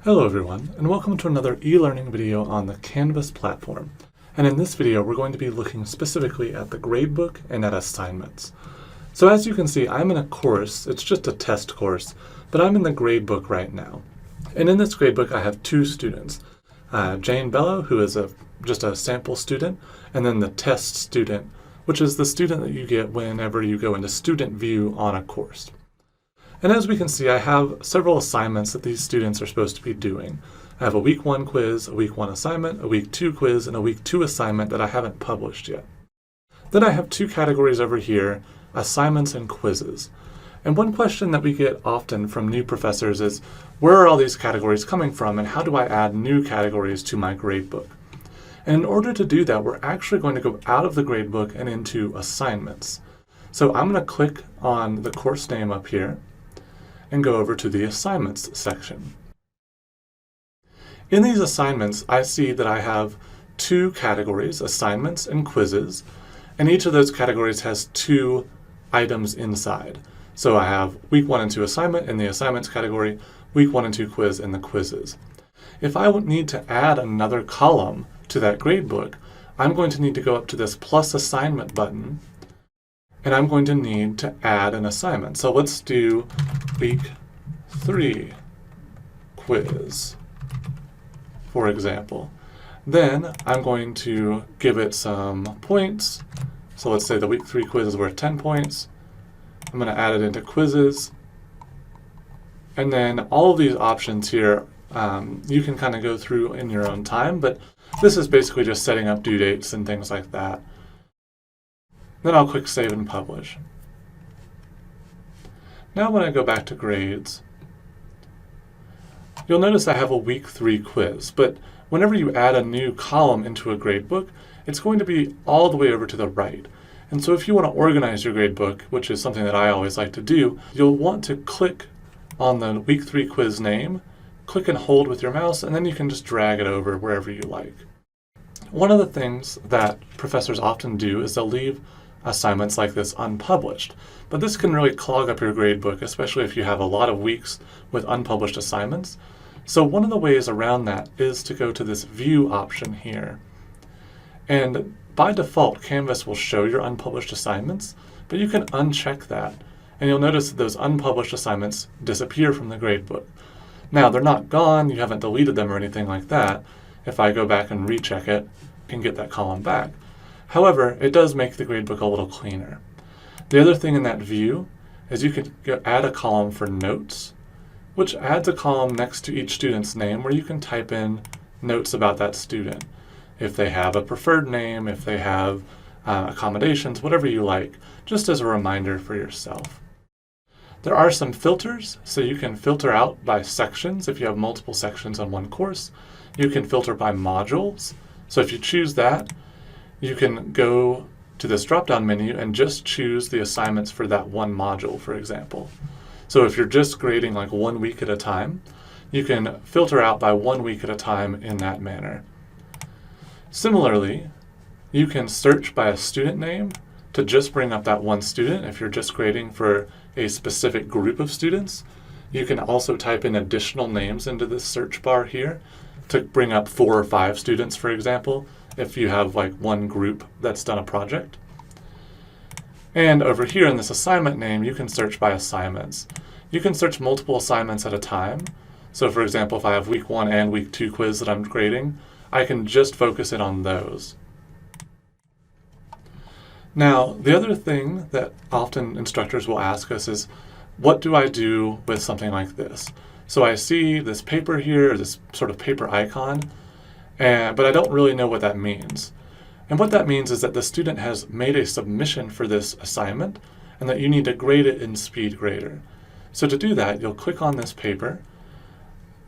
Hello everyone, and welcome to another e-learning video on the Canvas platform. And in this video, we're going to be looking specifically at the gradebook and at assignments. So as you can see, I'm in a course, it's just a test course, but I'm in the gradebook right now. And in this gradebook, I have two students, Jane Bello, who is just a sample student, and then the test student, which is the student that you get whenever you go into student view on a course. And as we can see, I have several assignments that these students are supposed to be doing. I have a week 1 quiz, a week 1 assignment, a week 2 quiz, and a week 2 assignment that I haven't published yet. Then I have two categories over here, assignments and quizzes. And one question that we get often from new professors is, where are all these categories coming from, and how do I add new categories to my gradebook? And in order to do that, we're actually going to go out of the gradebook and into assignments. So I'm going to click on the course name up here, and go over to the assignments section. In these assignments, I see that I have two categories, assignments and quizzes, and each of those categories has two items inside. So I have week 1 and 2 assignment in the assignments category, week 1 and 2 quiz in the quizzes. If I would need to add another column to that gradebook, I'm going to need to go up to this plus assignment button, and I'm going to need to add an assignment. So let's do week 3 quiz, for example. Then I'm going to give it some points. So let's say the week 3 quiz is worth 10 points. I'm going to add it into quizzes. And then all of these options here, you can kind of go through in your own time, but this is basically just setting up due dates and things like that. Then I'll click Save and Publish. Now when I go back to grades, you'll notice I have a week 3 quiz, but whenever you add a new column into a gradebook, it's going to be all the way over to the right. And so if you want to organize your gradebook, which is something that I always like to do, you'll want to click on the week 3 quiz name, click and hold with your mouse, and then you can just drag it over wherever you like. One of the things that professors often do is they'll leave assignments like this unpublished. But this can really clog up your gradebook, especially if you have a lot of weeks with unpublished assignments. So one of the ways around that is to go to this View option here. And by default, Canvas will show your unpublished assignments, but you can uncheck that. And you'll notice that those unpublished assignments disappear from the gradebook. Now, they're not gone, you haven't deleted them or anything like that. If I go back and recheck it, I can get that column back. However, it does make the gradebook a little cleaner. The other thing in that view is you could add a column for notes, which adds a column next to each student's name where you can type in notes about that student. If they have a preferred name, if they have accommodations, whatever you like, just as a reminder for yourself. There are some filters, so you can filter out by sections if you have multiple sections on one course. You can filter by modules, so if you choose that, you can go to this drop-down menu and just choose the assignments for that one module, for example. So if you're just grading like 1 week at a time, you can filter out by 1 week at a time in that manner. Similarly, you can search by a student name to just bring up that one student if you're just grading for a specific group of students. You can also type in additional names into this search bar here to bring up 4 or 5 students, for example, if you have like one group that's done a project. And over here in this assignment name, you can search by assignments. You can search multiple assignments at a time. So for example, if I have week 1 and week 2 quiz that I'm grading, I can just focus in on those. Now, the other thing that often instructors will ask us is, what do I do with something like this? So I see this paper here, this sort of paper icon, but I don't really know what that means. And what that means is that the student has made a submission for this assignment and that you need to grade it in Speedgrader. So to do that, you'll click on this paper.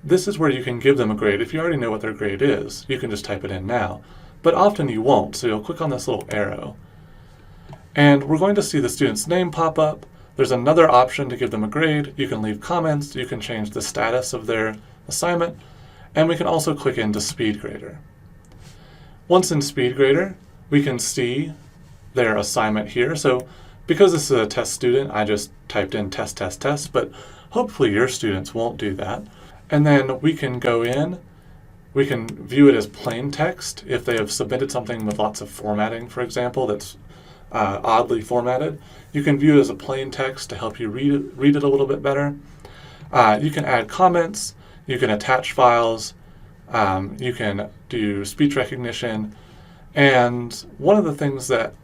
This is where you can give them a grade. If you already know what their grade is, you can just type it in now. But often you won't, so you'll click on this little arrow. And we're going to see the student's name pop up. There's another option to give them a grade. You can leave comments, you can change the status of their assignment, and we can also click into Speedgrader. Once in Speedgrader, we can see their assignment here. So because this is a test student, I just typed in test, test, test, but hopefully your students won't do that. And then we can go in, we can view it as plain text if they have submitted something with lots of formatting, for example, that's oddly formatted. You can view it as a plain text to help you read it a little bit better. You can add comments, you can attach files, you can do speech recognition, and one of the things that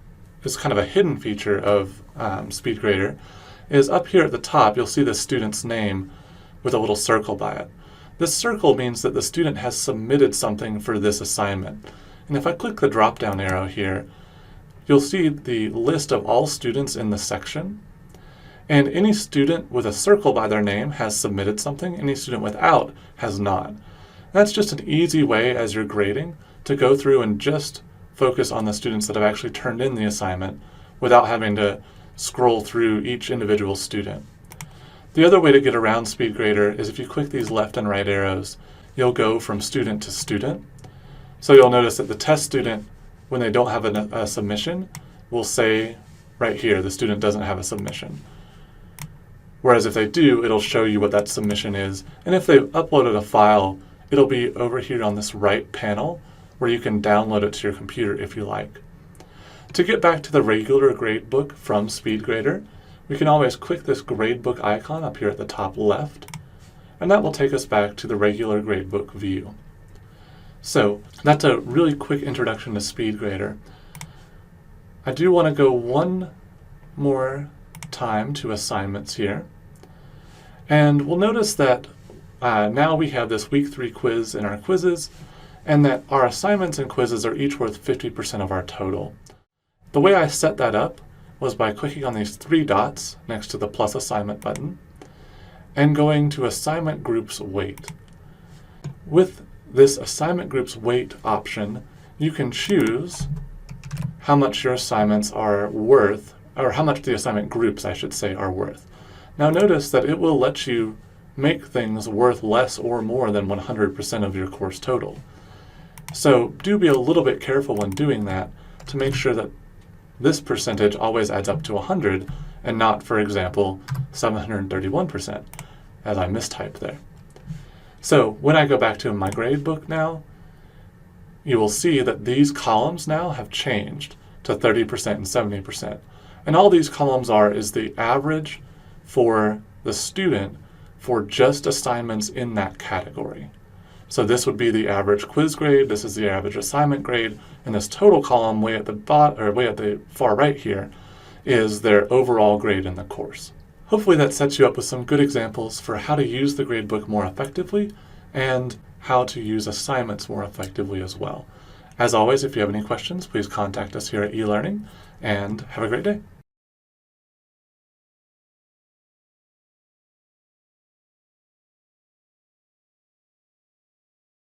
is kind of a hidden feature of Speedgrader is up here at the top you'll see the student's name with a little circle by it. This circle means that the student has submitted something for this assignment. And if I click the drop-down arrow here, you'll see the list of all students in the section. And any student with a circle by their name has submitted something. Any student without has not. That's just an easy way as you're grading to go through and just focus on the students that have actually turned in the assignment without having to scroll through each individual student. The other way to get around Speedgrader is if you click these left and right arrows, you'll go from student to student. So you'll notice that the test student, when they don't have a submission, will say right here, the student doesn't have a submission. Whereas if they do, it'll show you what that submission is. And if they've uploaded a file, it'll be over here on this right panel where you can download it to your computer if you like. To get back to the regular gradebook from Speedgrader, we can always click this gradebook icon up here at the top left, and that will take us back to the regular gradebook view. So that's a really quick introduction to Speedgrader. I do want to go one more time to assignments here, and we'll notice that now we have this week 3 quiz in our quizzes, and that our assignments and quizzes are each worth 50% of our total. The way I set that up was by clicking on these 3 dots next to the plus assignment button and going to assignment groups weight. With this assignment groups weight option, you can choose how much your assignments are worth, or how much the assignment groups, I should say, are worth. Now notice that it will let you make things worth less or more than 100% of your course total. So do be a little bit careful when doing that to make sure that this percentage always adds up to 100 and not, for example, 731%, as I mistyped there. So when I go back to my gradebook now, you will see that these columns now have changed to 30% and 70%. And all these columns is the average for the student for just assignments in that category. So this would be the average quiz grade, this is the average assignment grade, and this total column way at the far right here is their overall grade in the course. Hopefully that sets you up with some good examples for how to use the gradebook more effectively and how to use assignments more effectively as well. As always, if you have any questions, please contact us here at eLearning, and have a great day.